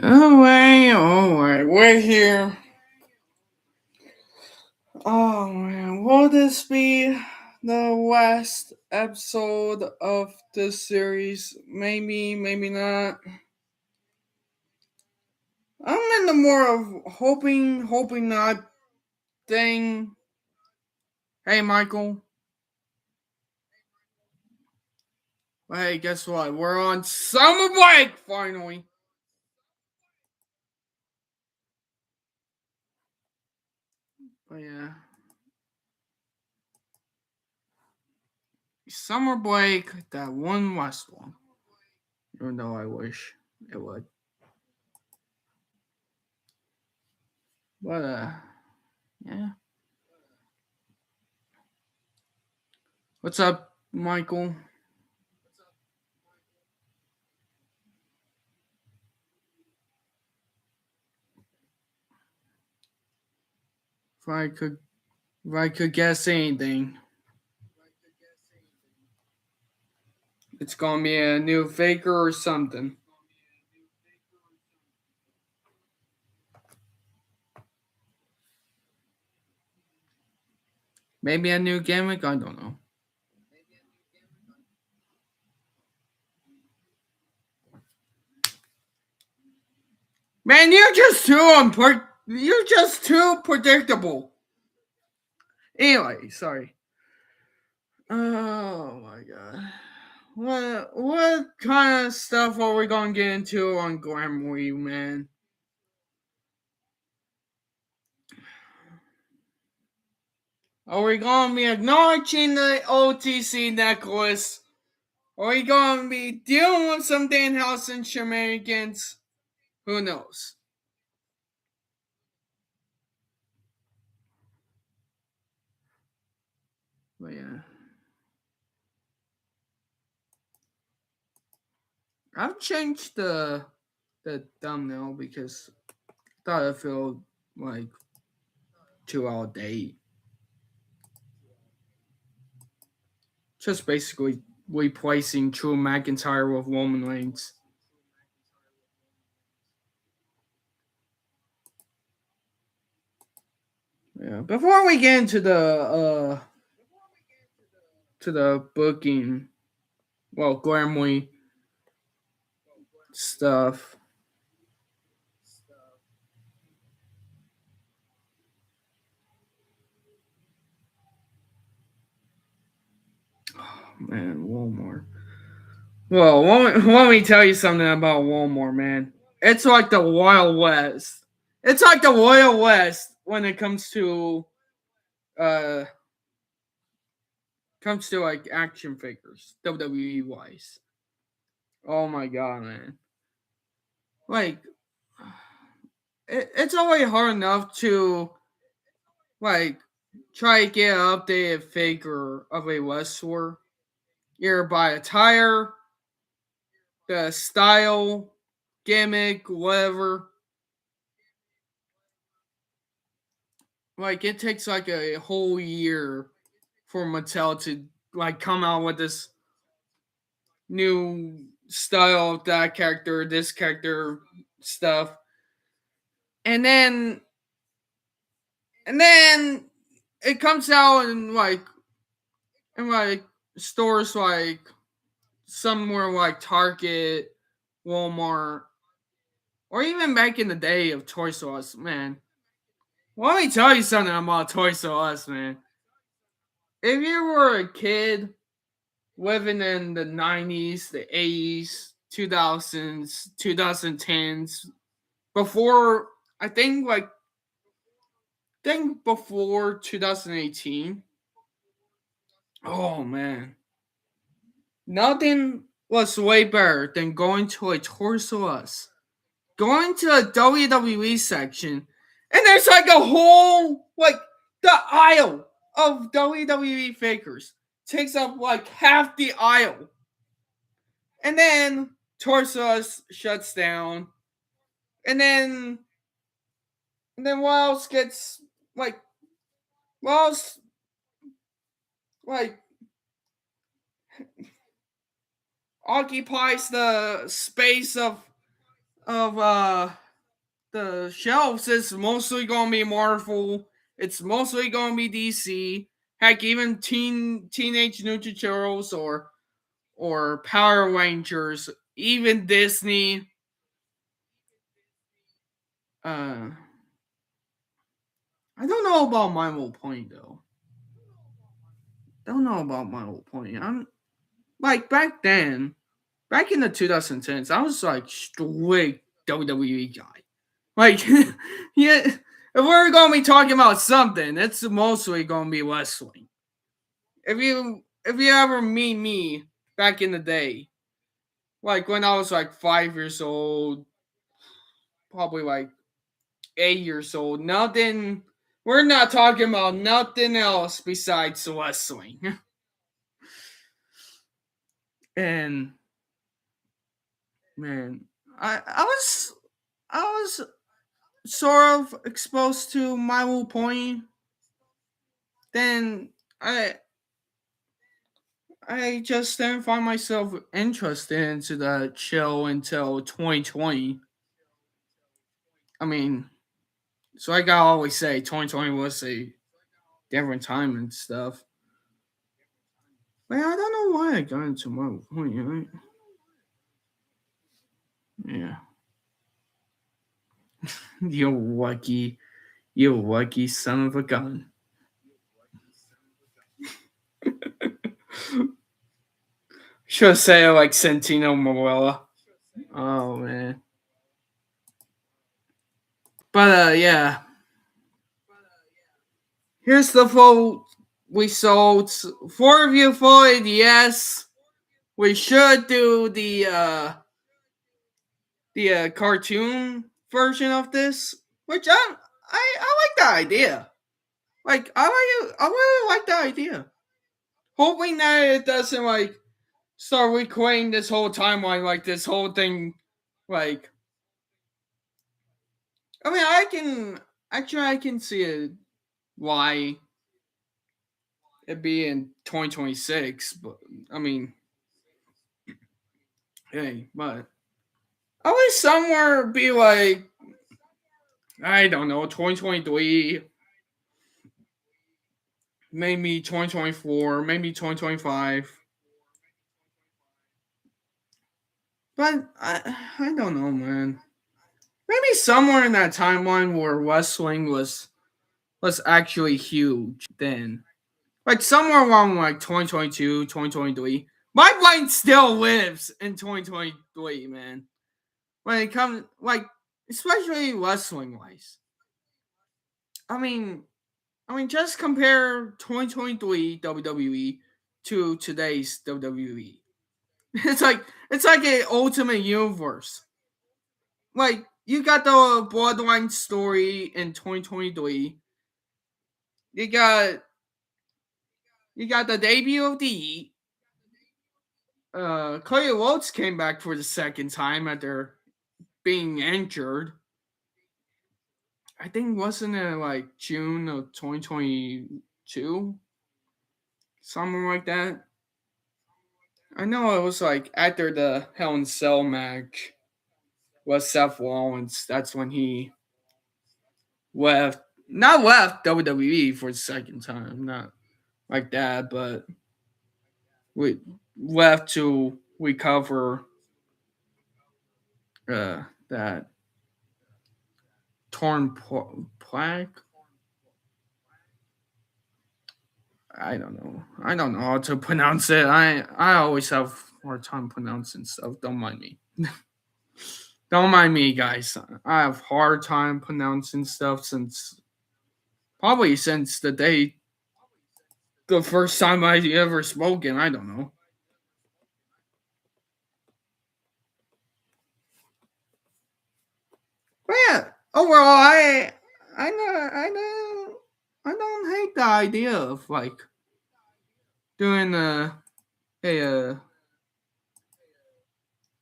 Alright, we're here. Oh man, will this be the last episode of this series? Maybe, maybe not. I'm in the more of hoping not thing. Hey, Michael. Hey, guess what? We're on summer break finally. But yeah, summer break. That one last one. Even though I wish it would. But yeah. What's up, Michael? If I could, if I could guess anything, it's gonna be a new Faker or something. Maybe a new gimmick. I don't know. Man, you're just too predictable. Anyway, sorry. Oh my god. What kind of stuff are we gonna get into on Glamoury, man? Are we gonna be acknowledging the OTC necklace? Are we gonna be dealing with some Danhausen shenanigans? Who knows? But yeah. I've changed the thumbnail because I thought it felt like too out of date. Just basically replacing Drew McIntyre with Roman Reigns. Yeah. Before we get into the booking, well, Glamoury stuff. Oh, man, Walmart. Well, let me tell you something about Walmart, man. It's like the Wild West. It's like the Wild West when it uh comes to like action figures, WWE wise. Oh my god, man! Like, it's already hard enough to like try to get an updated figure of a wrestler, either by attire, the style, gimmick, whatever. Like, it takes like a whole year for Mattel to like come out with this new style of that character, this character stuff, and then it comes out in like stores like somewhere like Target, Walmart, or even back in the day of Toys R Us, man. Well, let me tell you something about Toys R Us, man. If you were a kid living in the 90s, the 80s, 2000s, 2010s, before, I think before 2018, oh man, nothing was way better than going to a Toys R Us, going to a WWE section, and there's like a whole, like, the aisle of WWE figures takes up like half the aisle. And then Toys R Us shuts down. And then what else gets, like, what else, like, occupies the space of the shelves? Is mostly gonna be Marvel. It's mostly gonna be DC. Heck, even Teenage Ninja Turtles or Power Rangers, even Disney. Uh, I don't know about My Little Pony though. Don't know about My Little Pony. I'm like back then, back in the 2010s, I was like straight WWE guy. Like, yeah, if we're gonna be talking about something, it's mostly gonna be wrestling. If you ever meet me back in the day, like when I was like 5 years old, probably like 8 years old, nothing. We're not talking about nothing else besides wrestling. And man, I was sort of exposed to My Little Pony then I just didn't find myself interested into that show until 2020. I mean, so I gotta always say 2020 was a different time and stuff. But I don't know why I got into my point, right? Yeah. You lucky son of a gun. Should have said it like Santino Marella. Oh man. But yeah. Here's the vote we sold. 4 of you voted yes. We should do the cartoon version of this, which I like the idea. Like I really like the idea. Hoping that it doesn't like start recreating this whole timeline, like this whole thing. Like I mean, I can see it why it be in 2026, but I mean, hey, but at least somewhere be like I don't know 2023, maybe 2024, maybe 2025. But I don't know, man. Maybe somewhere in that timeline where wrestling was actually huge then. Like somewhere along like 2022, 2023. My brain still lives in 2023, man. When it comes like especially wrestling wise. I mean just compare 2023 WWE to today's WWE. It's like a ultimate universe. Like you got the Bloodline story in 2023. You got the debut of the Heat. Cody Rhodes came back for the second time after being injured. I think wasn't it like June of 2022, something like that. I know it was like after the Hell in Cell match with Seth Rollins. That's when he left, not left WWE for the second time, not like that, but we left to recover that plaque. I don't know. I don't know how to pronounce it. I always have a hard time pronouncing stuff. Don't mind me. Don't mind me, guys. I have hard time pronouncing stuff since probably since the first time I ever spoken. I don't know. But yeah, overall, I don't hate the idea of like doing a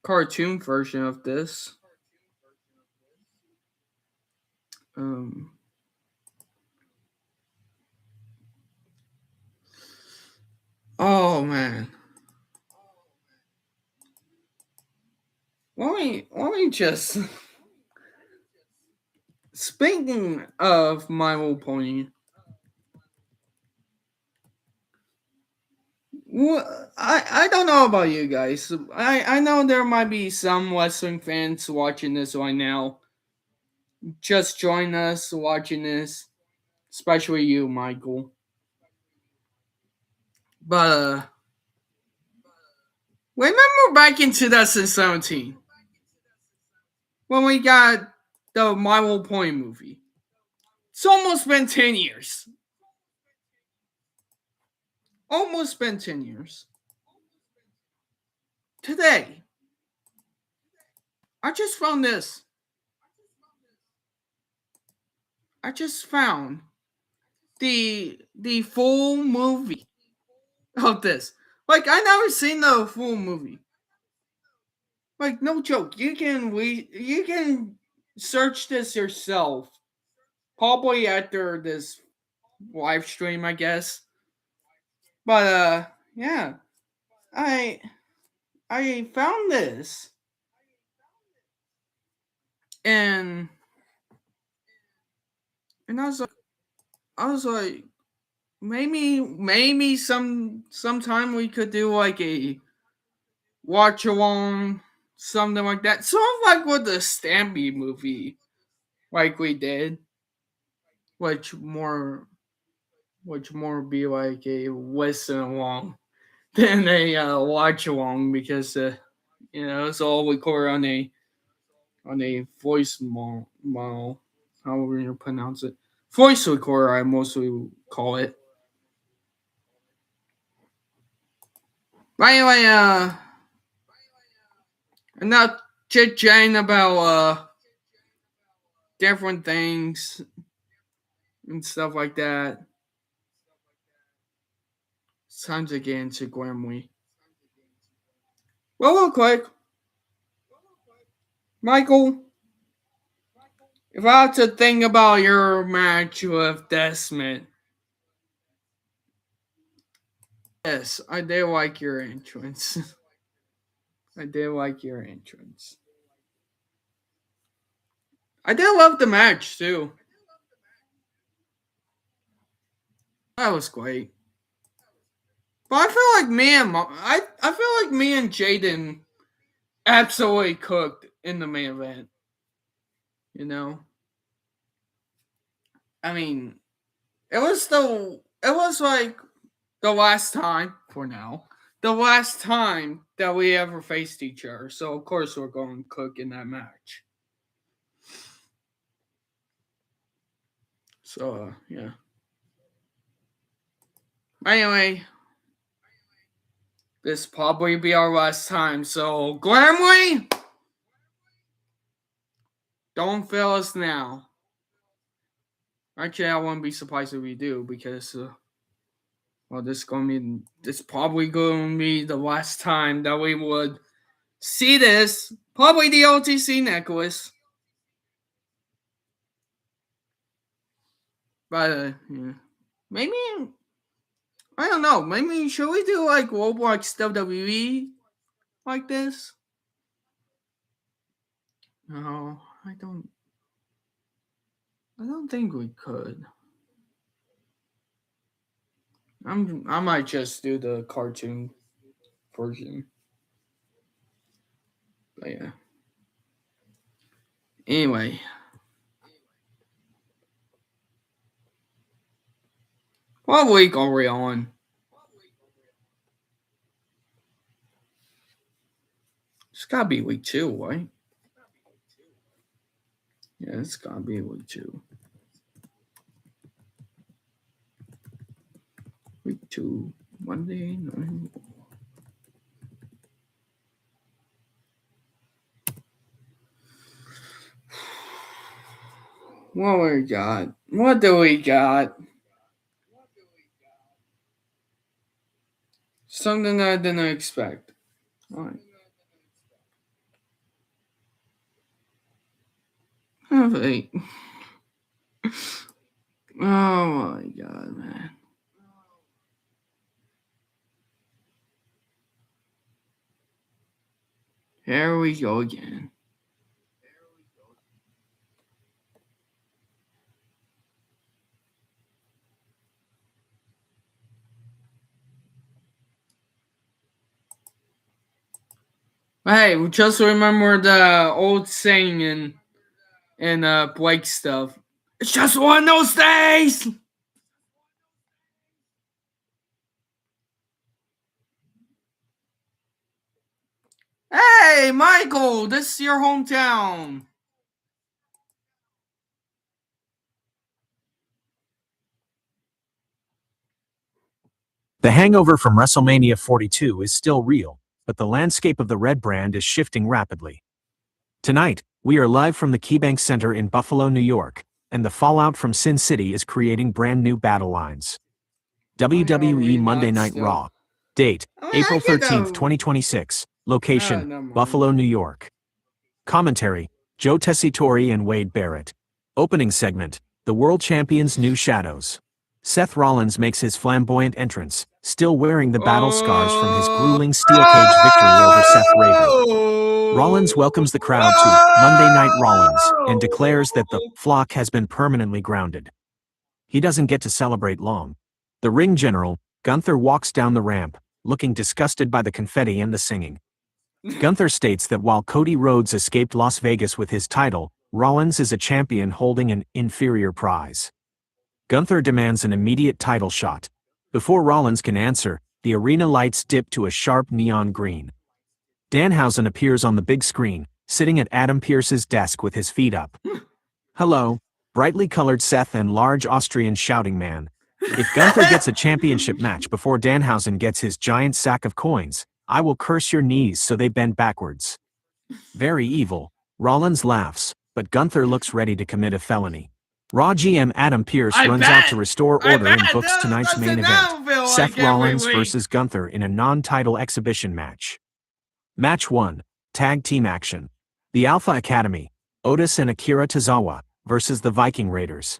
cartoon version of this. Um, oh man, let me just speaking of My Little Pony. I don't know about you guys. I know there might be some wrestling fans watching this right now. Just join us watching this, especially you, Michael. But remember back in 2017 when we got the My Little Pony movie? It's almost been 10 years. Almost been 10 years. Today, I just found this. I just found the full movie of this. Like I never seen the full movie. Like no joke. You can search this yourself. Probably after this live stream, I guess. But yeah, I I found this, and I was like maybe sometime we could do like a watch along, something like that, sort of like with the Stampede movie, like we did, which more be like a listen along than a watch along, because it's all recorded on a voice model, however you pronounce it, voice recorder. I mostly call it. But anyway, I'm not chit chatting about different things and stuff like that. It's time to get into Grammy. Well, real quick, Michael, if I had to think about your match with Desmond, yes, I did like your entrance. I did like your entrance. I did love the match too. That was great. But I feel like I feel like me and Jaden absolutely cooked in the main event. You know, I mean, it was like the last time for now, the last time that we ever faced each other. So of course we're going to cook in that match. So yeah. Anyway, this probably be our last time. So Glamley, don't fail us now. Actually, I wouldn't be surprised if we do, because well, this probably going to be the last time that we would see this. Probably the OTC necklace. But yeah. Maybe, I don't know. Maybe should we do like Roblox WWE like this? No, I don't. I don't think we could. I might just do the cartoon version. But yeah. Anyway. What week are we on? It's gotta be week 2, right? Yeah, it's gotta be week 2. Week 2, Monday, no. What we got? What do we got? Something I didn't expect. Alright. Wait. Oh my god, man. Here we go again. Hey, just remember the old saying in Blake stuff. It's just one of those days. Hey, Michael, this is your hometown. The hangover from WrestleMania 42 is still real, but the landscape of the Red brand is shifting rapidly. Tonight, we are live from the KeyBank Center in Buffalo, New York, and the fallout from Sin City is creating brand new battle lines. WWE Monday Night Raw. Date, April 13th, 2026. Location, Buffalo, New York. Commentary, Joe Tessitore and Wade Barrett. Opening segment, the World Champions' New Shadows. Seth Rollins makes his flamboyant entrance, still wearing the battle scars from his grueling steel cage victory over Seth Raven. Rollins welcomes the crowd to Monday Night Rollins and declares that the flock has been permanently grounded. He doesn't get to celebrate long. The ring general, Gunther, walks down the ramp, looking disgusted by the confetti and the singing. Gunther states that while Cody Rhodes escaped Las Vegas with his title, Rollins is a champion holding an inferior prize. Gunther demands an immediate title shot. Before Rollins can answer, the arena lights dip to a sharp neon green. Danhausen appears on the big screen, sitting at Adam Pearce's desk with his feet up. Hello, brightly colored Seth and large Austrian shouting man. If Gunther gets a championship match before Danhausen gets his giant sack of coins, I will curse your knees so they bend backwards. Very evil. Rollins laughs, but Gunther looks ready to commit a felony. Raw GM Adam Pearce runs out to restore order and books tonight's main event, Seth Rollins versus Gunther in a non-title exhibition match. Match 1, Tag Team Action. The Alpha Academy, Otis and Akira Tozawa, versus the Viking Raiders.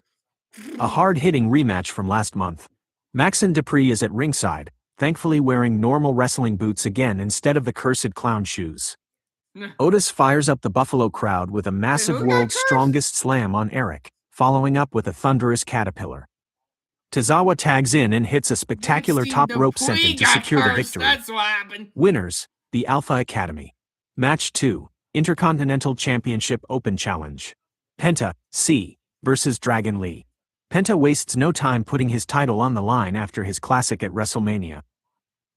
A hard-hitting rematch from last month. Maxon Dupree is at ringside, thankfully wearing normal wrestling boots again instead of the cursed clown shoes. Otis fires up the Buffalo crowd with a massive world's strongest slam on Eric, following up with a thunderous caterpillar. Tozawa tags in and hits a spectacular top rope senton to secure the victory. That's what happened. Winners, the Alpha Academy. Match 2, Intercontinental Championship Open Challenge. Penta, C, versus Dragon Lee. Penta wastes no time putting his title on the line after his classic at WrestleMania.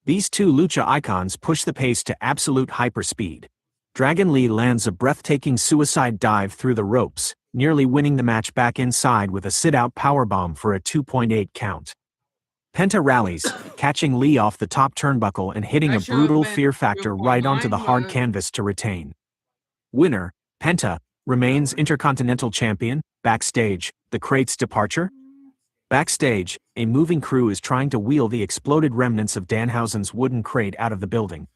These two lucha icons push the pace to absolute hyperspeed. Dragon Lee lands a breathtaking suicide dive through the ropes, nearly winning the match back inside with a sit-out powerbomb for a 2.8 count. Penta rallies, catching Lee off the top turnbuckle and hitting a brutal Fear Factor right onto the hard canvas to retain. Winner, Penta, remains Intercontinental Champion. Backstage, the Crate's departure. Backstage, a moving crew is trying to wheel the exploded remnants of Danhausen's wooden crate out of the building.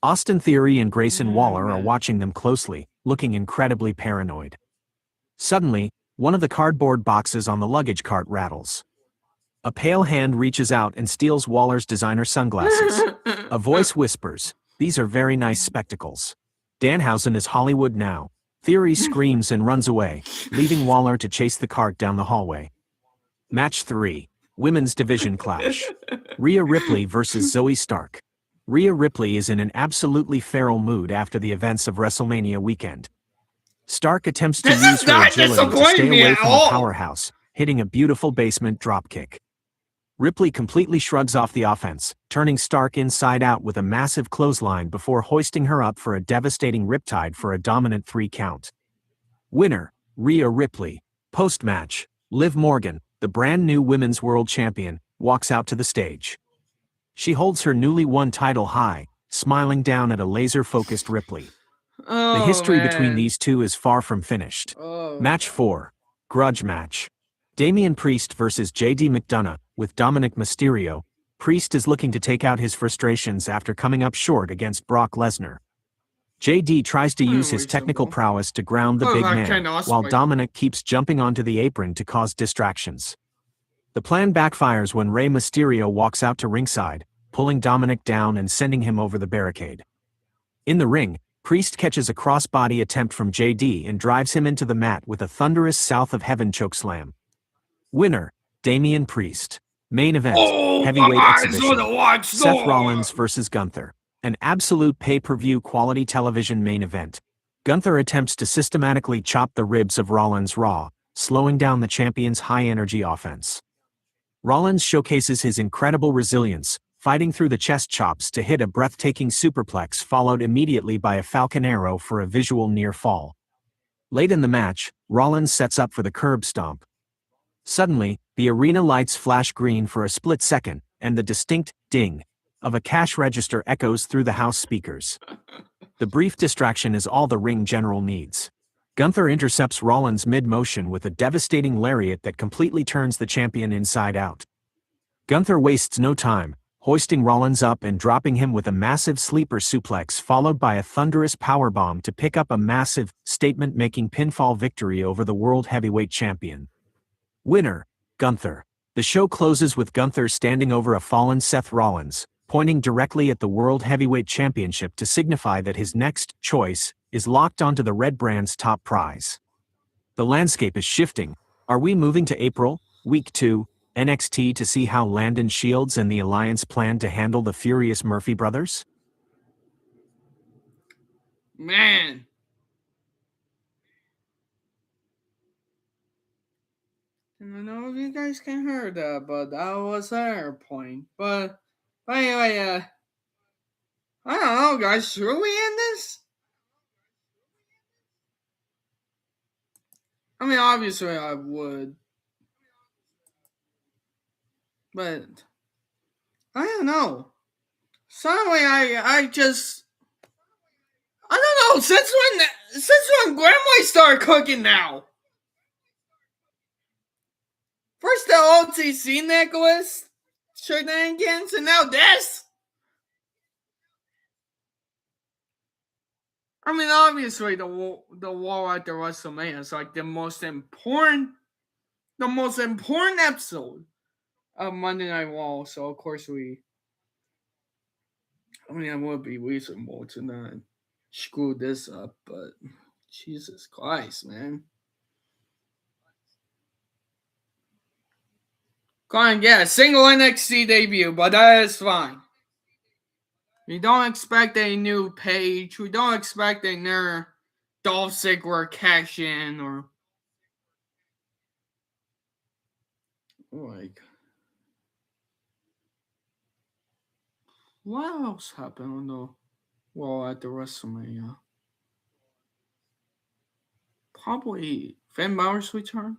Austin Theory and Grayson Waller are watching them closely, looking incredibly paranoid. Suddenly, one of the cardboard boxes on the luggage cart rattles. A pale hand reaches out and steals Waller's designer sunglasses. A voice whispers, "These are very nice spectacles." Danhausen is Hollywood now. Theory screams and runs away, leaving Waller to chase the cart down the hallway. Match 3, Women's Division Clash. Rhea Ripley versus Zoe Stark. Rhea Ripley is in an absolutely feral mood after the events of WrestleMania weekend. Stark attempts to use her agility to stay away from the powerhouse, hitting a beautiful basement dropkick. Ripley completely shrugs off the offense, turning Stark inside out with a massive clothesline before hoisting her up for a devastating riptide for a dominant 3 count. Winner, Rhea Ripley. Post-match, Liv Morgan, the brand new Women's World Champion, walks out to the stage. She holds her newly won title high, smiling down at a laser-focused Ripley. The history between these two is far from finished. Match 4, Grudge Match. Damian Priest versus JD McDonough. With Dominic Mysterio, Priest is looking to take out his frustrations after coming up short against Brock Lesnar. JD tries to use his technical prowess to ground the big man, while Dominic keeps jumping onto the apron to cause distractions. The plan backfires when Rey Mysterio walks out to ringside, pulling Dominic down and sending him over the barricade. In the ring, Priest catches a crossbody attempt from JD and drives him into the mat with a thunderous South of Heaven chokeslam. Winner, Damian Priest. Main event, heavyweight exhibition, Seth Rollins versus Gunther. An absolute pay-per-view quality television main event. Gunther attempts to systematically chop the ribs of Rollins raw, slowing down the champion's high-energy offense. Rollins showcases his incredible resilience, fighting through the chest chops to hit a breathtaking superplex followed immediately by a Falcon Arrow for a visual near fall. Late in the match, Rollins sets up for the curb stomp. Suddenly, the arena lights flash green for a split second, and the distinct ding of a cash register echoes through the house speakers. The brief distraction is all the ring general needs. Gunther intercepts Rollins mid-motion with a devastating lariat that completely turns the champion inside out. Gunther wastes no time, hoisting Rollins up and dropping him with a massive sleeper suplex followed by a thunderous powerbomb to pick up a massive, statement-making pinfall victory over the World Heavyweight Champion. Winner, Gunther. The show closes with Gunther standing over a fallen Seth Rollins, pointing directly at the World Heavyweight Championship to signify that his next choice is locked onto the red brand's top prize. The landscape is shifting. Are we moving to April, Week 2, NXT to see how Landon Shields and the Alliance plan to handle the furious Murphy brothers? Man. I don't know if you guys can hear that, but that was an airplane. But anyway, I don't know, guys. Should we end this? I mean, obviously I would. But I don't know. Suddenly I just I don't know, since when Grandma started cooking now? First the OTC necklace shenanigans, and now this. I mean, obviously the wall at the WrestleMania is like the most important episode of Monday Night Raw. So of course it would be reasonable to not screw this up, but Jesus Christ, man. Can't get a single NXT debut, but that is fine. We don't expect a new page. We don't expect a new Dolph Ziggler cash in or like. What else happened on the wall at the WrestleMania? Probably Finn Balor's return.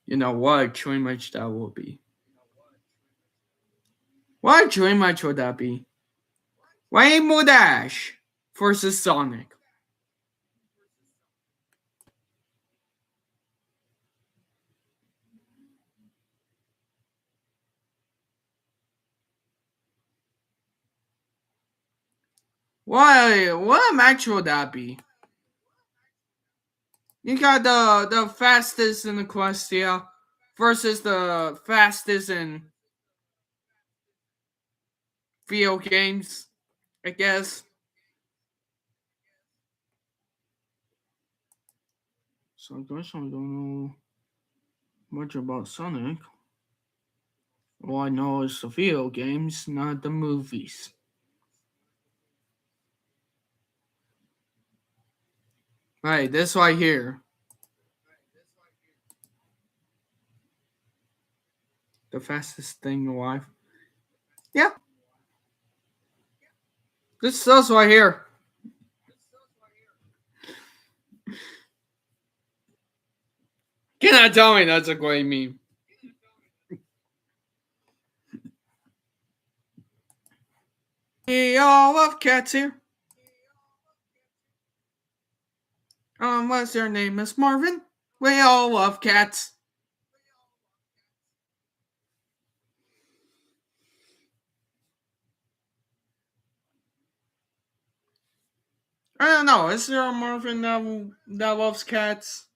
You know what a dream match that will be. What a dream match would that be? Rainbow Dash versus Sonic. What a match would that be? You got the fastest in the Questia versus the fastest in video games, I guess. So I guess I don't know much about Sonic. All I know is the video games, not the movies. Right, this right here. The fastest thing alive. Yeah. This is us right here. Cannot tell me that's a great meme. We all love cats here. What's your name, Miss Marvin? We all love cats. I don't know. Is there a Marvin that loves cats?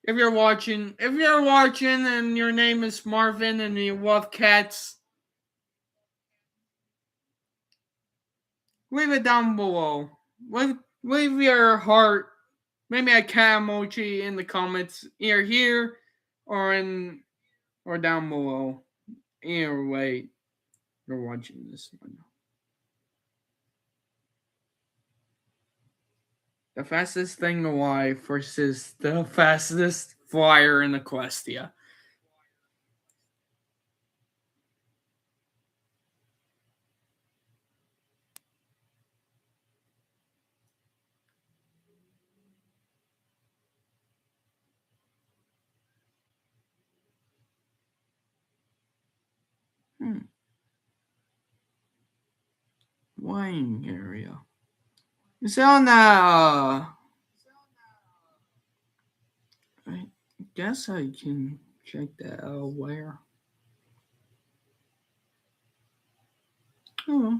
If you're watching and your name is Marvin and you love cats, leave it down below. Leave your heart, maybe a cat emoji in the comments, either here or down below. Either way, you're watching this one. The fastest thing alive versus the fastest flyer in the Questia. Wine area. Is it on that? I guess I can check that out where. Oh,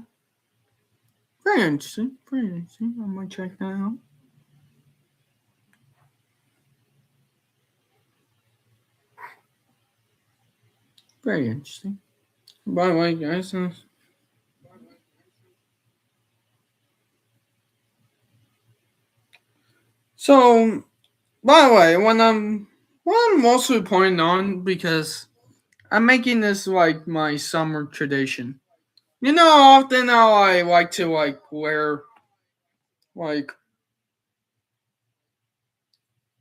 very interesting. Very interesting. I might check that out. Very interesting. By the way, guys, so by the way, what I'm mostly pointing on because I'm making this like my summer tradition. You know, often how I like to like wear like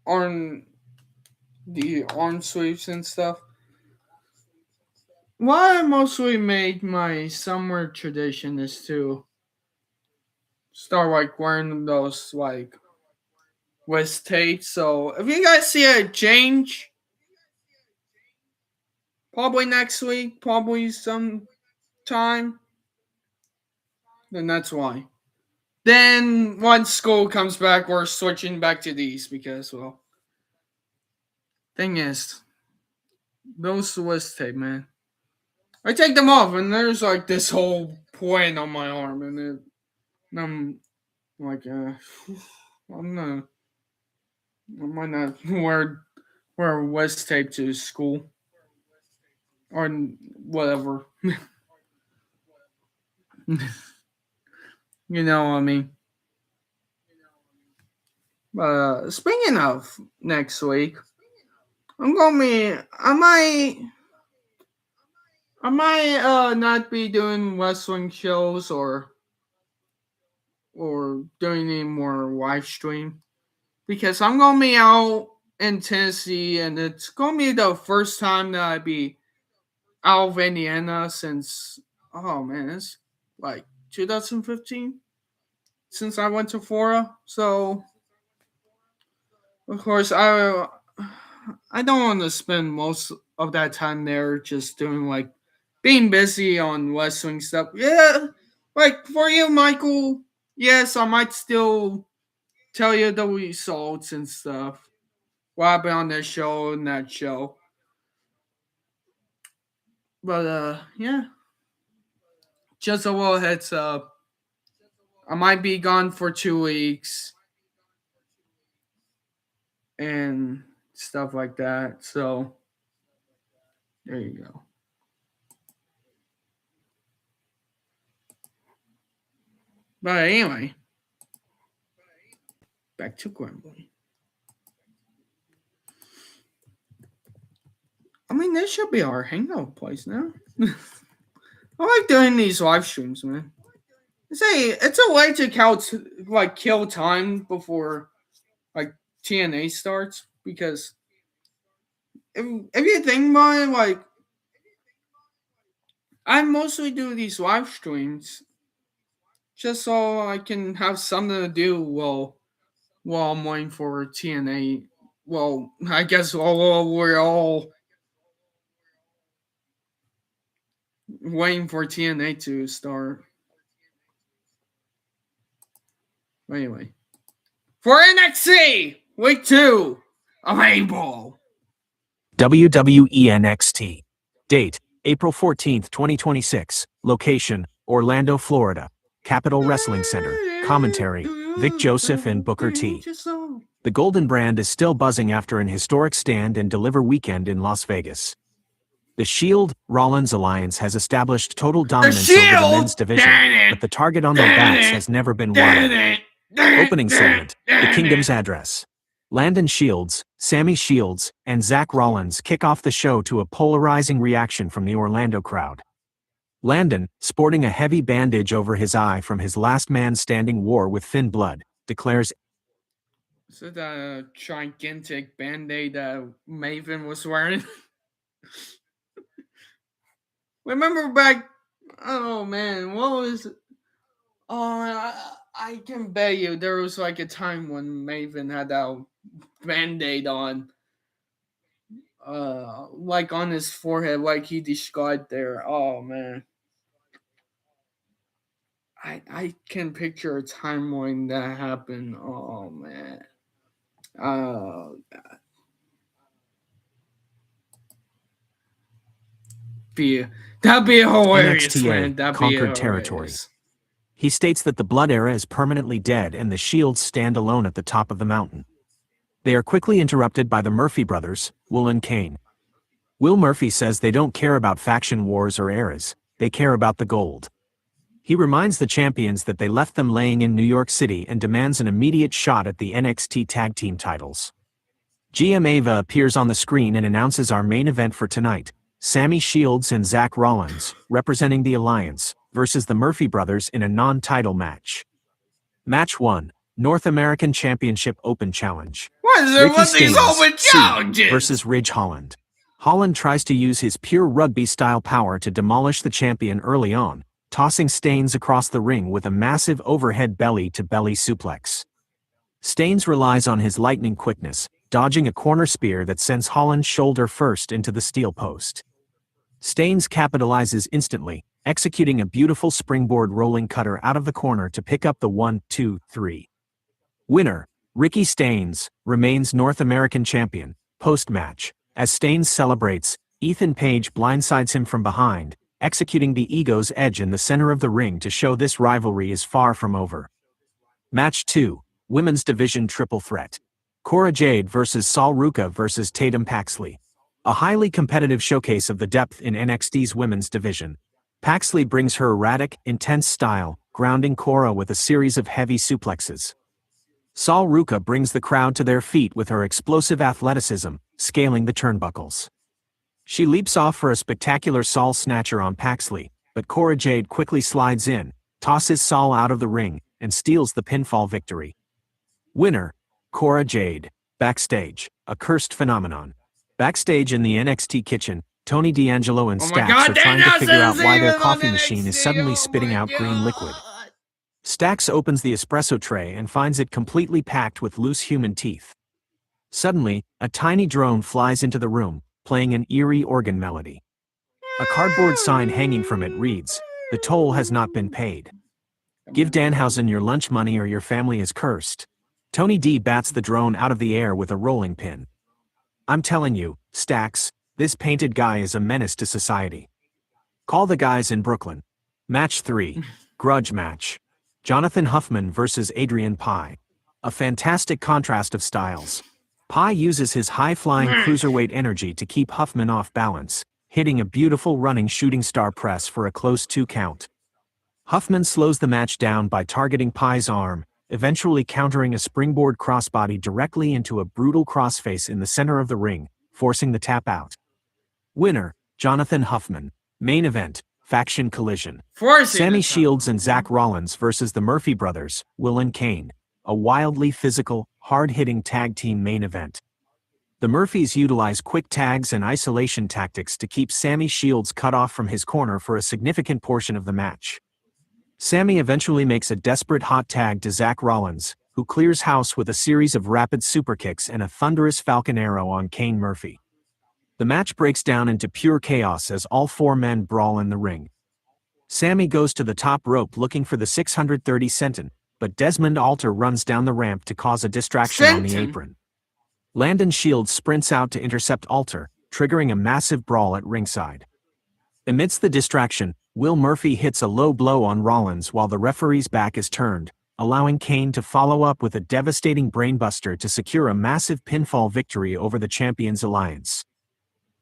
on the arm sleeves and stuff. What I mostly made my summer tradition is to start like wearing those like wrist tapes. So if you guys see a change, probably next week, probably sometime, then that's why. Then once school comes back, we're switching back to these because, well, thing is, those wrist tape, man. I take them off and there's like this whole point on my arm, and I'm like, I'm not, I might not wear wrist tape to school or whatever. You know what I mean? Speaking of next week, I'm gonna be. I might not be doing wrestling shows or doing any more live stream because I'm gonna be out in Tennessee and it's gonna be the first time that I be out of Indiana since oh man, it's like 2015 since I went to Florida. So of course I don't want to spend most of that time there just doing like being busy on wrestling stuff. Yeah, like for you, Michael. Yes, I might still tell you the results and stuff. What happened on this show and that show. But yeah, just a little heads up. I might be gone for 2 weeks and stuff like that. So there you go. But anyway, back to grumbling. I mean, this should be our hangout place now. I like doing these live streams, man. It's a way to kill time before like TNA starts because if you think about it, like I mostly do these live streams just so I can have something to do while I'm waiting for TNA. Well, I guess we're all waiting for TNA to start. Anyway, for NXT Week 2 of Able. WWE NXT. Date, April 14th, 2026. Location, Orlando, Florida. Capitol Wrestling Center. Commentary, Vic Joseph and Booker T. The Golden Brand is still buzzing after an historic stand and deliver weekend in Las Vegas. The Shield Rollins alliance has established total dominance over the men's division, but the target on their backs has never been wider. Opening segment, The Kingdom's Address. Landon Shields, Sammy Shields, and Zach Rollins kick off the show to a polarizing reaction from the Orlando crowd. Landon, sporting a heavy bandage over his eye from his last man standing war with Finn Blood, declares, "Is it a gigantic band-aid that Maven was wearing?" Remember back? Oh man, what was? Oh, I can bet you there was like a time when Maven had that band-aid on, like on his forehead, like he described there. Oh man, I can picture a time when that happened. Oh man, uh, that'd be hilarious, NXTA man. That'd be conquered territory. hilarious. He states that the Blood Era is permanently dead and the Shields stand alone at the top of the mountain. They are quickly interrupted by the Murphy brothers, Will and Kane. Will Murphy says they don't care about faction wars or eras, they care about the gold. He reminds the champions that they left them laying in New York City and demands an immediate shot at the NXT Tag Team titles. GM Ava appears on the screen and announces our main event for tonight, Sammy Shields and Zach Rollins, representing the Alliance, versus the Murphy brothers in a non-title match. Match 1, North American Championship Open Challenge. What is it Ricky with these Staines, open C, challenges? versus Ridge Holland. Holland tries to use his pure rugby-style power to demolish the champion early on, tossing Staines across the ring with a massive overhead belly-to-belly suplex. Staines relies on his lightning quickness, dodging a corner spear that sends Holland shoulder first into the steel post. Staines capitalizes instantly, executing a beautiful springboard rolling cutter out of the corner to pick up the 1-2-3. Winner, Ricky Staines, remains North American champion. Post-match, as Staines celebrates, Ethan Page blindsides him from behind, executing the Ego's Edge in the center of the ring to show this rivalry is far from over. Match 2, Women's Division Triple Threat. Cora Jade versus Sol Ruca versus Tatum Paxley. A highly competitive showcase of the depth in NXT's women's division. Paxley brings her erratic, intense style, grounding Cora with a series of heavy suplexes. Sol Ruca brings the crowd to their feet with her explosive athleticism, scaling the turnbuckles. She leaps off for a spectacular Sol snatcher on Paxley, but Cora Jade quickly slides in, tosses Sol out of the ring, and steals the pinfall victory. Winner, Cora Jade. Backstage, a cursed phenomenon. Backstage in the NXT kitchen, Tony D'Angelo and Stax are trying to figure out why their coffee machine is suddenly spitting out green liquid. Stax opens the espresso tray and finds it completely packed with loose human teeth. Suddenly, a tiny drone flies into the room, playing an eerie organ melody. A cardboard sign hanging from it reads, "The toll has not been paid. Give Danhausen your lunch money or your family is cursed." Tony D bats the drone out of the air with a rolling pin. "I'm telling you, Stax, this painted guy is a menace to society. Call the guys in Brooklyn." Match 3, Grudge Match. Jonathan Huffman versus Adrian Pai. A fantastic contrast of styles. Pai uses his high-flying cruiserweight energy to keep Huffman off balance, hitting a beautiful running shooting star press for a close 2 count. Huffman slows the match down by targeting Pai's arm, eventually countering a springboard crossbody directly into a brutal crossface in the center of the ring, forcing the tap out. Winner, Jonathan Huffman. Main event, Faction Collision. Sammy Shields and Zach Rollins versus the Murphy brothers, Will and Kane. A wildly physical, hard-hitting tag team main event. The Murphys utilize quick tags and isolation tactics to keep Sammy Shields cut off from his corner for a significant portion of the match. Sammy eventually makes a desperate hot tag to Zach Rollins, who clears house with a series of rapid superkicks and a thunderous Falcon Arrow on Kane Murphy. The match breaks down into pure chaos as all 4 men brawl in the ring. Sammy goes to the top rope looking for the 630 senton, but Desmond Alter runs down the ramp to cause a distraction on the apron. Landon Shields sprints out to intercept Alter, triggering a massive brawl at ringside. Amidst the distraction, Will Murphy hits a low blow on Rollins while the referee's back is turned, allowing Kane to follow up with a devastating brainbuster to secure a massive pinfall victory over the Champions Alliance.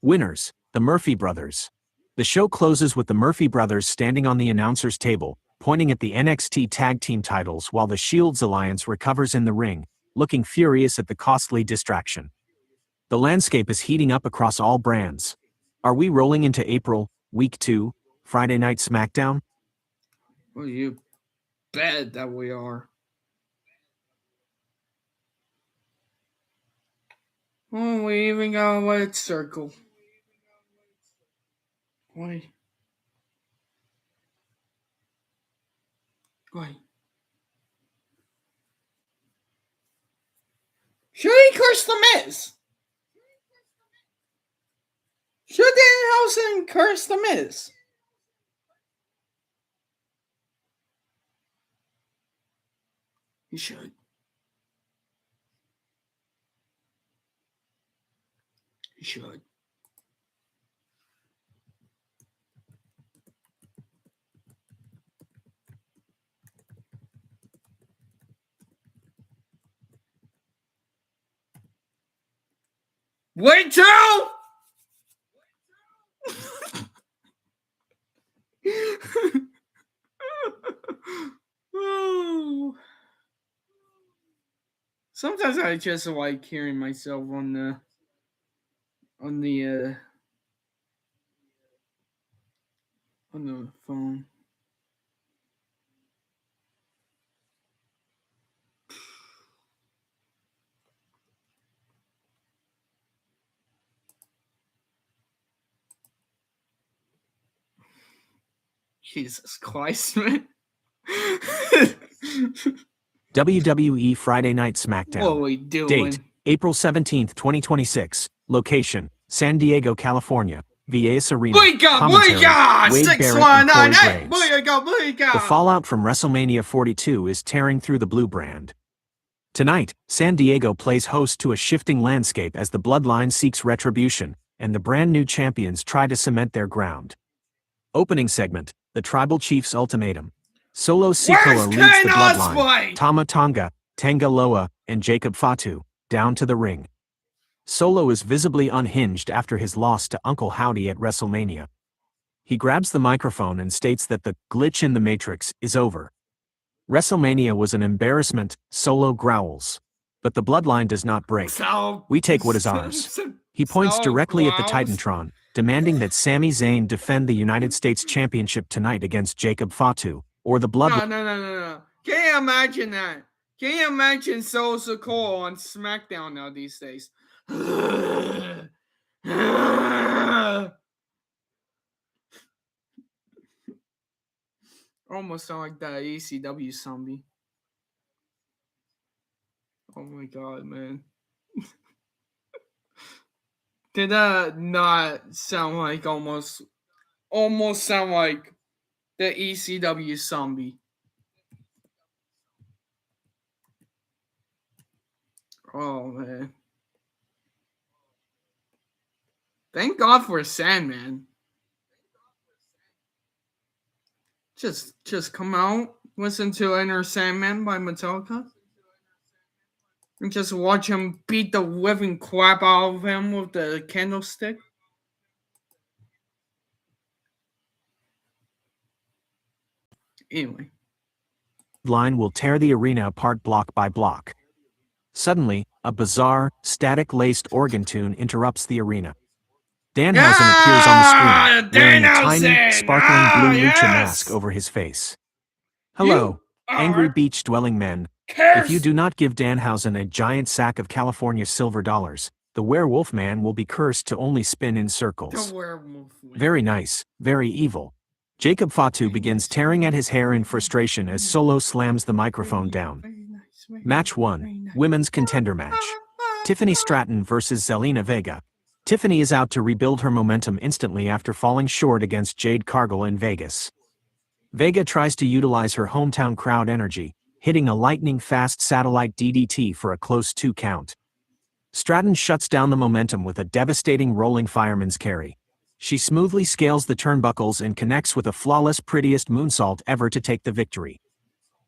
Winners, the Murphy brothers. The show closes with the Murphy brothers standing on the announcer's table, pointing at the NXT Tag Team titles while the Shields Alliance recovers in the ring, looking furious at the costly distraction. The landscape is heating up across all brands. Are we rolling into April, Week 2, Friday Night SmackDown? Well, you bet that we are. Oh, we even got a red circle. Wait. Wait. Should he curse the Miz? Should Danhausen curse the Miz? He should. He should. Wait till. Oh. Sometimes I just like hearing myself on the phone. Jesus Christ, man. WWE Friday Night SmackDown. What are we doing? Date, April 17th, 2026. Location, San Diego, California. Vias Arena. Commentary, Wade Barrett and Corey Graves. The fallout from WrestleMania 42 is tearing through the blue brand. Tonight, San Diego plays host to a shifting landscape as the Bloodline seeks retribution, and the brand new champions try to cement their ground. Opening segment, the Tribal Chief's ultimatum. Solo Sikoa leads the Bloodline, Tama Tonga, Tanga Loa, and Jacob Fatu, down to the ring. Solo is visibly unhinged after his loss to Uncle Howdy at WrestleMania. He grabs the microphone and states that the glitch in the Matrix is over. WrestleMania was an embarrassment, Solo growls. But the Bloodline does not break. We take what is ours. He points directly at the Titantron, demanding that Sami Zayn defend the United States Championship tonight against Jacob Fatu, or the Bloodline. No. Can you imagine that? Can you imagine Solo Sikoa on SmackDown now these days? Almost sound like that ECW zombie. Oh my god, man. Did that not sound like almost sound like the ECW zombie? Oh man. Thank God for Sandman. Just come out, listen to Enter Sandman by Metallica, and just watch him beat the living crap out of him with the candlestick. Anyway. Line will tear the arena apart block by block. Suddenly, a bizarre, static-laced organ tune interrupts the arena. Danhausen appears on the screen, wearing a tiny, sparkling blue lucha mask over his face. Hello, angry beach-dwelling men. If you do not give Danhausen a giant sack of California silver dollars, the werewolf man will be cursed to only spin in circles. Very nice, very evil. Jacob Fatu begins tearing at his hair in frustration as Solo slams the microphone down. Match 1, Women's Contender Match. Tiffany Stratton versus Zelina Vega. Tiffany is out to rebuild her momentum instantly after falling short against Jade Cargill in Vegas. Vega tries to utilize her hometown crowd energy, hitting a lightning-fast satellite DDT for a close 2 count. Stratton shuts down the momentum with a devastating rolling fireman's carry. She smoothly scales the turnbuckles and connects with a flawless prettiest moonsault ever to take the victory.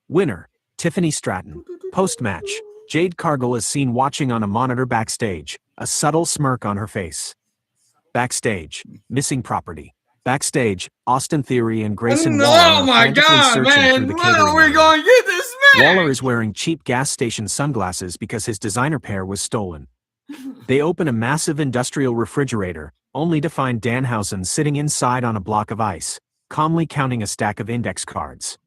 Winner, Tiffany Stratton. Post-match, Jade Cargill is seen watching on a monitor backstage, a subtle smirk on her face. Backstage, missing property. Backstage, Austin Theory and Grayson Waller are frantically searching through the catering area. Gonna get this man? Waller is wearing cheap gas station sunglasses because his designer pair was stolen. They open a massive industrial refrigerator, only to find Danhausen sitting inside on a block of ice, calmly counting a stack of index cards.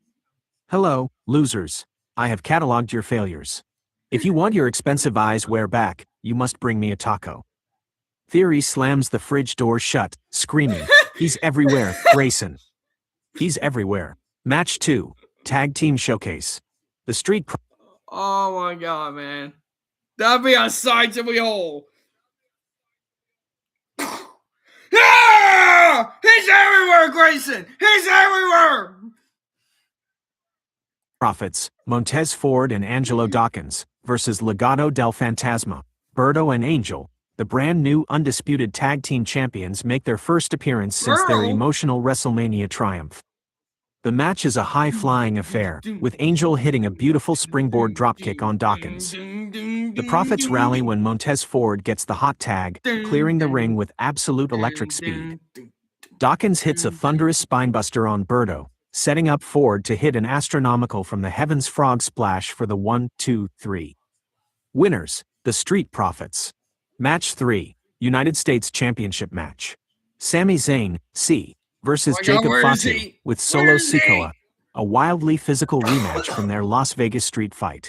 Hello, losers. I have cataloged your failures. If you want your expensive eyewear back, you must bring me a taco. Theory slams the fridge door shut, screaming, "He's everywhere, Grayson. He's everywhere." Match 2, Tag Team Showcase. The Street Oh my god, man. That'd be a sight to behold. Ah! He's everywhere, Grayson! He's everywhere! Profits, Montez Ford and Angelo Dawkins, versus Legado del Fantasma, Berto and Angel. The brand new undisputed tag team champions make their first appearance since their emotional WrestleMania triumph. The match is a high-flying affair, with Angel hitting a beautiful springboard dropkick on Dawkins. The Profits rally when Montez Ford gets the hot tag, clearing the ring with absolute electric speed. Dawkins hits a thunderous spinebuster on Berto, setting up Ford to hit an astronomical from the Heavens Frog Splash for the 1-2-3. Winners, the Street Profits. Match 3, United States Championship match. Sami Zayn, C, versus Jacob Fatu, with Solo Sikoa, a wildly physical rematch from their Las Vegas street fight.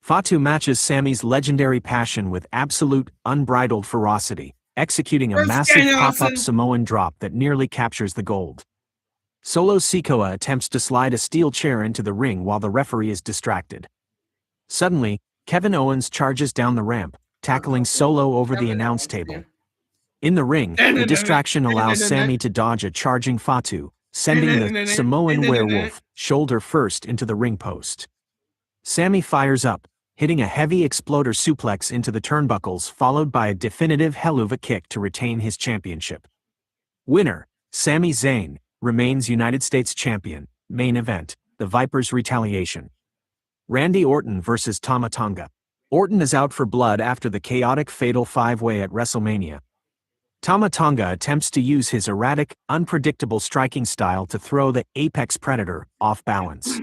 Fatu matches Sami's legendary passion with absolute, unbridled ferocity, executing a massive pop-up Samoan drop that nearly captures the gold. Solo Sikoa attempts to slide a steel chair into the ring while the referee is distracted. Suddenly, Kevin Owens charges down the ramp, tackling Solo over the announce table. In the ring, the distraction allows Sami to dodge a charging Fatu, sending the Samoan werewolf shoulder first into the ring post. Sami fires up, hitting a heavy exploder suplex into the turnbuckles followed by a definitive Helluva kick to retain his championship. Winner, Sami Zayn, remains United States Champion. Main event, the Vipers' retaliation. Randy Orton versus Tama Tonga. Orton is out for blood after the chaotic fatal 5-way at WrestleMania. Tama Tonga attempts to use his erratic, unpredictable striking style to throw the Apex Predator off balance.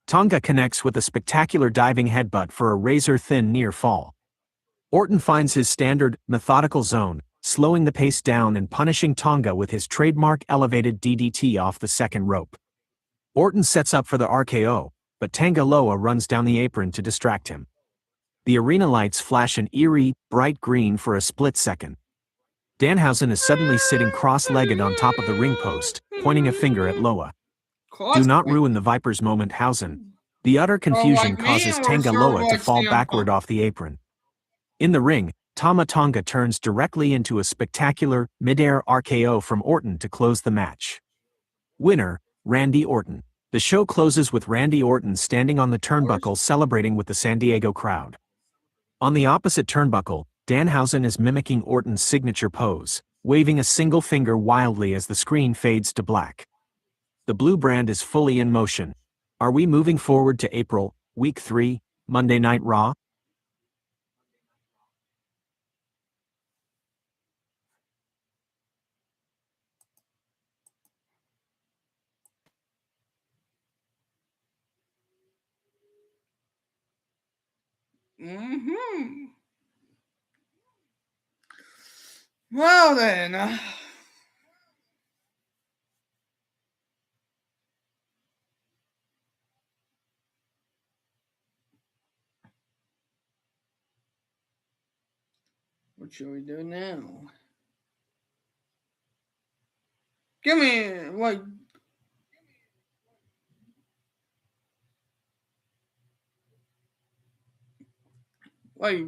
Tonga connects with a spectacular diving headbutt for a razor-thin near fall. Orton finds his standard, methodical zone, slowing the pace down and punishing Tonga with his trademark elevated DDT off the second rope. Orton sets up for the RKO, but Tanga Loa runs down the apron to distract him. The arena lights flash an eerie, bright green for a split second. Danhausen is suddenly sitting cross-legged on top of the ring post, pointing a finger at Loa. Do not ruin the Vipers moment, Hausen. The utter confusion causes Tanga Loa to fall backward off the apron. In the ring, Tama Tonga turns directly into a spectacular, mid-air RKO from Orton to close the match. Winner, Randy Orton. The show closes with Randy Orton standing on the turnbuckle celebrating with the San Diego crowd. On the opposite turnbuckle, Danhausen is mimicking Orton's signature pose, waving a single finger wildly as the screen fades to black. The blue brand is fully in motion. Are we moving forward to April, Week 3, Monday Night Raw? Well then. What should we do now? Give me, like, yeah,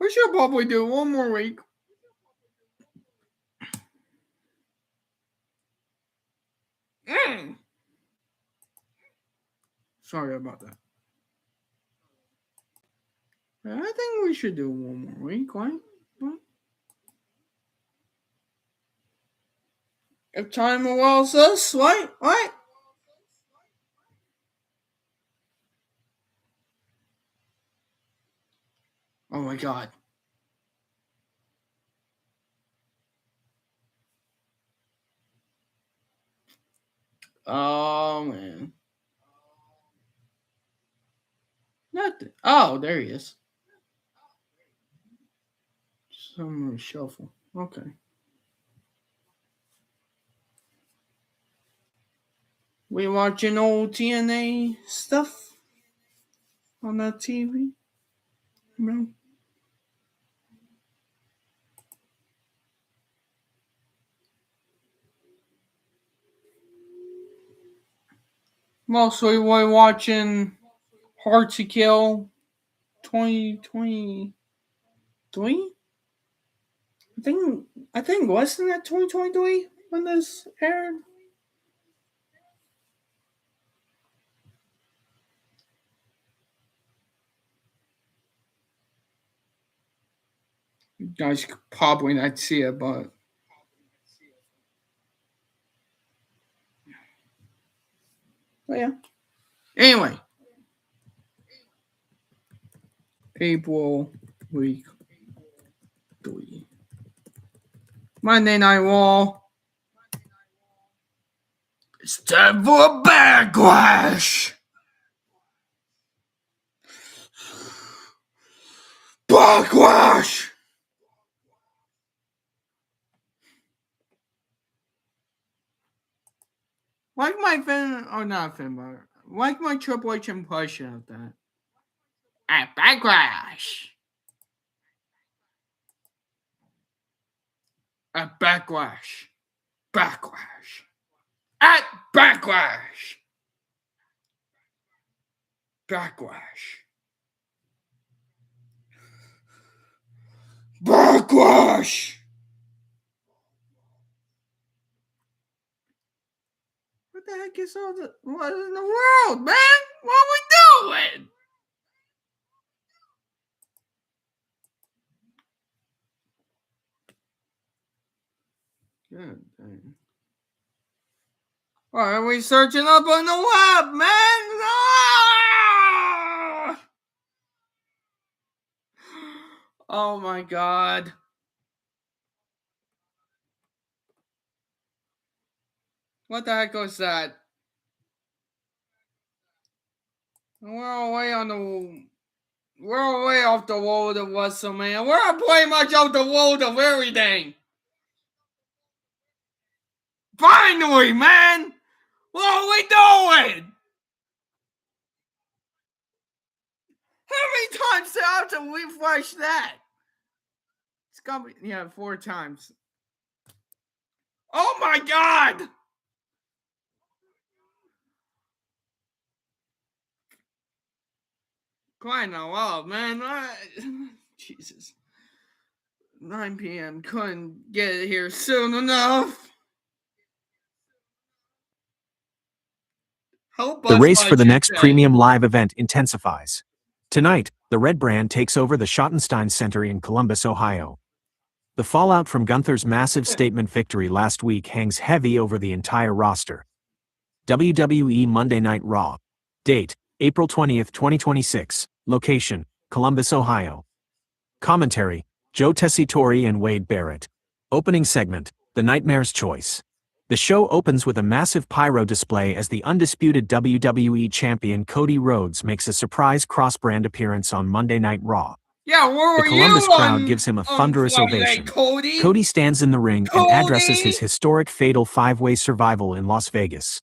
we should probably do one more week. Sorry about that. I think we should do one more week, right? If time allows us, right? Oh my god. Oh man. Nothing. Oh, there he is. Summer shuffle. Okay. We watching old TNA stuff on the TV. No. Mostly we're watching Hard to Kill 2023. I think wasn't that 2023 when this aired? You guys probably not see it, but yeah. Anyway, April week 3. Monday Night Raw. It's time for a backlash. Backlash. Like my Finn, or not Finn, but like my Triple H impression of that. At Backlash. At Backlash. Backlash. At Backlash. Backlash. Backlash. What the heck is all the what in the world, man? What are we doing? Good dang. Why are we searching up on the web, man? Ah! Oh my god. What the heck was that? We're way off the road of WrestleMania. We're pretty much off the road of everything. Finally, man! What are we doing? How many times do I have to refresh that? It's gonna be 4 times. Oh my god! Crying out loud, man. Jesus. 9 p.m. Couldn't get here soon enough. The race for the next premium live event intensifies. Tonight, the Red Brand takes over the Schottenstein Center in Columbus, Ohio. The fallout from Gunther's massive statement victory last week hangs heavy over the entire roster. WWE Monday Night Raw. Date, April 20th, 2026. Location, Columbus, Ohio. Commentary, Joe Tessitore and Wade Barrett. Opening segment, The Nightmare's Choice. The show opens with a massive pyro display as the undisputed WWE champion Cody Rhodes makes a surprise cross-brand appearance on Monday Night Raw. Yeah, the Columbus crowd gives him a thunderous ovation. Cody stands in the ring and addresses his historic fatal 5-way survival in Las Vegas.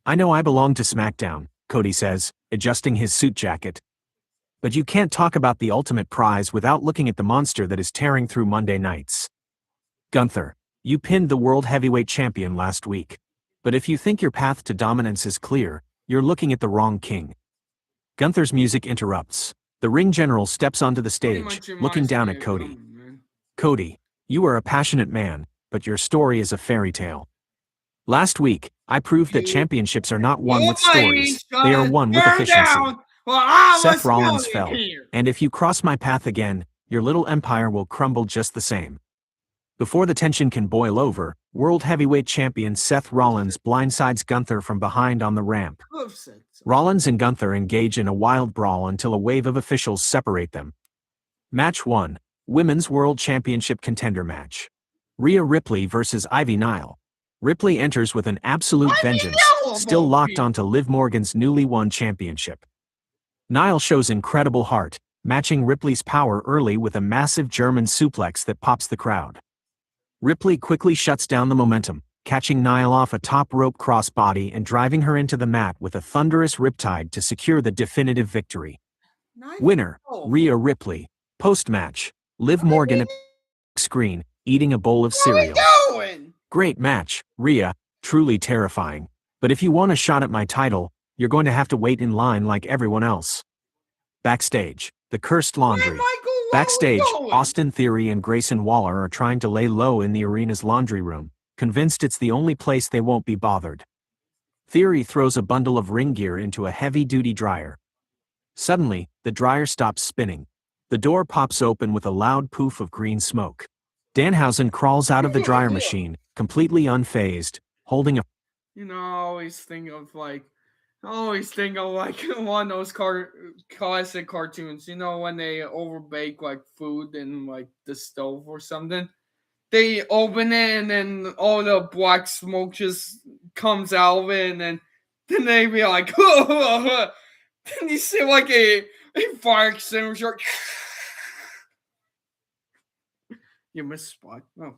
"I know I belong to SmackDown," Cody says, adjusting his suit jacket. "But you can't talk about the ultimate prize without looking at the monster that is tearing through Monday nights. Gunther, you pinned the World Heavyweight Champion last week. But if you think your path to dominance is clear, you're looking at the wrong king." Gunther's music interrupts. The ring general steps onto the stage, looking down at Cody. "Cody, you are a passionate man, but your story is a fairy tale. Last week, I proved that championships are not won with stories, they are won with efficiency. Seth Rollins fell, and if you cross my path again, your little empire will crumble just the same." Before the tension can boil over, World Heavyweight Champion Seth Rollins blindsides Gunther from behind on the ramp. Rollins and Gunther engage in a wild brawl until a wave of officials separate them. Match 1. Women's World Championship Contender Match. Rhea Ripley vs. Ivy Nile. Ripley enters with an absolute vengeance, still locked onto Liv Morgan's newly won championship. Nile shows incredible heart, matching Ripley's power early with a massive German suplex that pops the crowd. Ripley quickly shuts down the momentum, catching Nile off a top rope crossbody and driving her into the mat with a thunderous riptide to secure the definitive victory. Winner, Rhea Ripley. Post-match, Liv Morgan at the screen, eating a bowl of cereal. "Great match, Rhea, truly terrifying. But if you want a shot at my title, you're going to have to wait in line like everyone else." Backstage, the cursed laundry. Backstage, Austin Theory and Grayson Waller are trying to lay low in the arena's laundry room, convinced it's the only place they won't be bothered. Theory throws a bundle of ring gear into a heavy-duty dryer. Suddenly, the dryer stops spinning. The door pops open with a loud poof of green smoke. Danhausen crawls out of the dryer machine, completely unfazed, holding a... I always think of like one of those classic cartoons. When they overbake like food in like the stove or something. They open it and then all the black smoke just comes out of it, and then they be like, then you see like a fire extinguisher. You missed spot. Oh.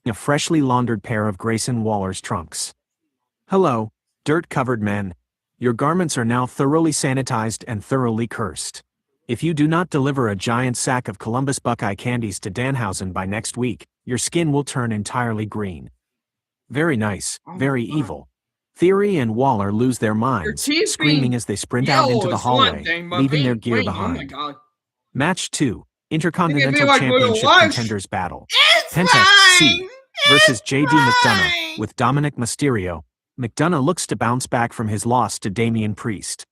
a freshly laundered pair of Grayson Waller's trunks. Hello, dirt-covered men. Your garments are now thoroughly sanitized and thoroughly cursed. If you do not deliver a giant sack of Columbus Buckeye candies to Danhausen by next week, your skin will turn entirely green. Very nice, very evil. Theory and Waller lose their minds, screaming as they sprint out into the hallway, leaving their gear behind. Oh my God. Match 2, Intercontinental Championship Contenders Battle. Penta, fine. C, versus JD fine. McDonough, with Dominic Mysterio. McDonough looks to bounce back from his loss to Damian Priest.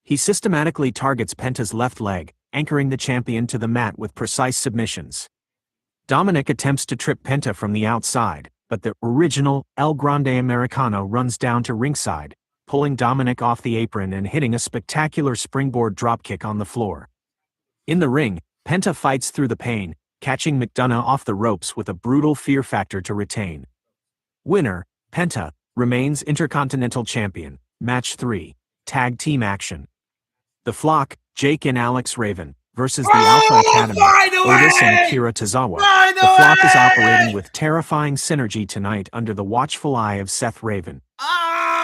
He systematically targets Penta's left leg, anchoring the champion to the mat with precise submissions. Dominic attempts to trip Penta from the outside, but the original El Grande Americano runs down to ringside, pulling Dominic off the apron and hitting a spectacular springboard dropkick on the floor. In the ring, Penta fights through the pain, catching McDonough off the ropes with a brutal fear factor to retain. Winner, Penta, remains Intercontinental Champion. Match 3, Tag Team Action. The Flock, Jake and Alex Raven, versus the Alpha Academy, Otis and Akira Tozawa. The Flock is operating with terrifying synergy tonight under the watchful eye of Seth Raven.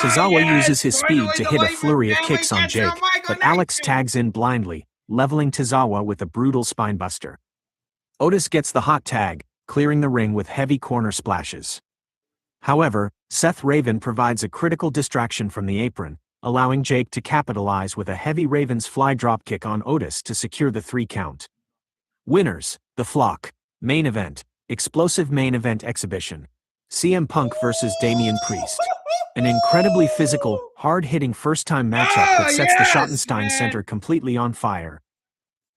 Tozawa uses his speed to hit a flurry of kicks on Jake, but Alex tags in blindly, leveling Tozawa with a brutal spinebuster. Otis gets the hot tag, clearing the ring with heavy corner splashes. However, Seth Raven provides a critical distraction from the apron, allowing Jake to capitalize with a heavy Ravens fly dropkick on Otis to secure the 3 count. Winners, The Flock. Main event, explosive main event exhibition. CM Punk versus Damian Priest. An incredibly physical, hard-hitting first-time matchup that sets the Schottenstein Center completely on fire.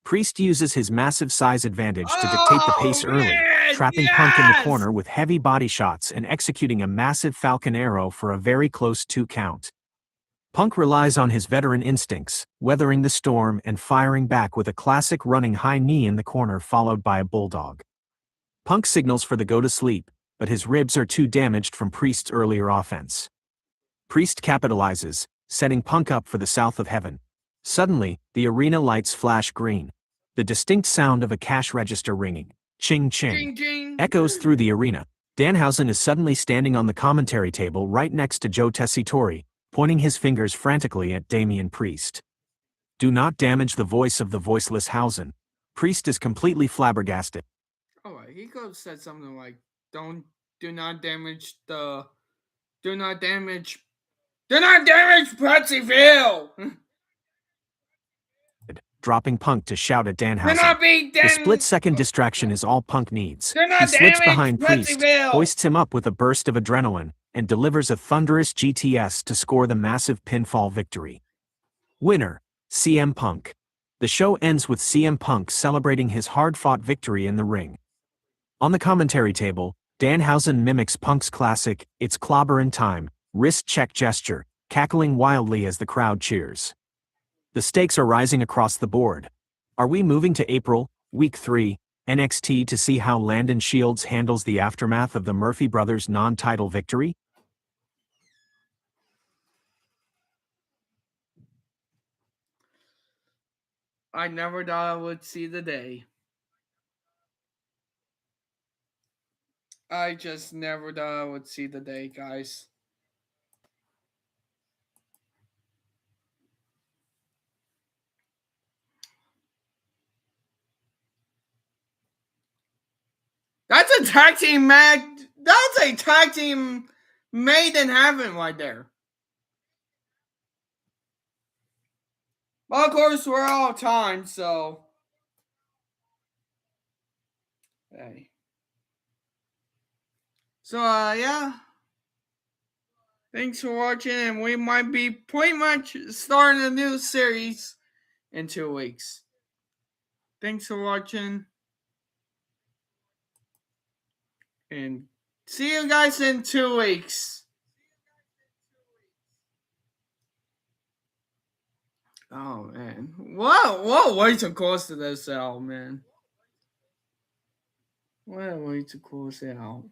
Priest uses his massive size advantage to dictate the pace early, trapping Punk in the corner with heavy body shots and executing a massive Falcon Arrow for a very close 2 count. Punk relies on his veteran instincts, weathering the storm and firing back with a classic running high knee in the corner followed by a bulldog. Punk signals for the go to sleep, but his ribs are too damaged from Priest's earlier offense. Priest capitalizes, setting Punk up for the South of Heaven. Suddenly, the arena lights flash green. The distinct sound of a cash register ringing, ching ching, echoes through the arena. Danhausen is suddenly standing on the commentary table right next to Joe Tessitore, pointing his fingers frantically at Damian Priest. Do not damage the voice of the voiceless Hausen. Priest is completely flabbergasted. Oh, he could have said something like, do not damage Pretzyville! Dropping Punk to shout at Danhausen. The split-second distraction is all Punk needs. He slips behind Priest, hoists him up with a burst of adrenaline, and delivers a thunderous GTS to score the massive pinfall victory. Winner, CM Punk. The show ends with CM Punk celebrating his hard-fought victory in the ring. On the commentary table, Danhausen mimics Punk's classic, "It's clobberin' time," wrist check gesture, cackling wildly as the crowd cheers. The stakes are rising across the board. Are we moving to April, Week 3, NXT to see how Landon Shields handles the aftermath of the Murphy brothers' non-title victory? I never thought I would see the day. I just never thought I would see the day, guys. That's a tag team That's a tag team made in heaven right there. Well, of course, we're all time, so. Hey. So, yeah. Thanks for watching, and we might be pretty much starting a new series in 2 weeks. Thanks for watching. And see you guys in 2 weeks. Oh, man. What a way to close this out, man. What a way to close it out.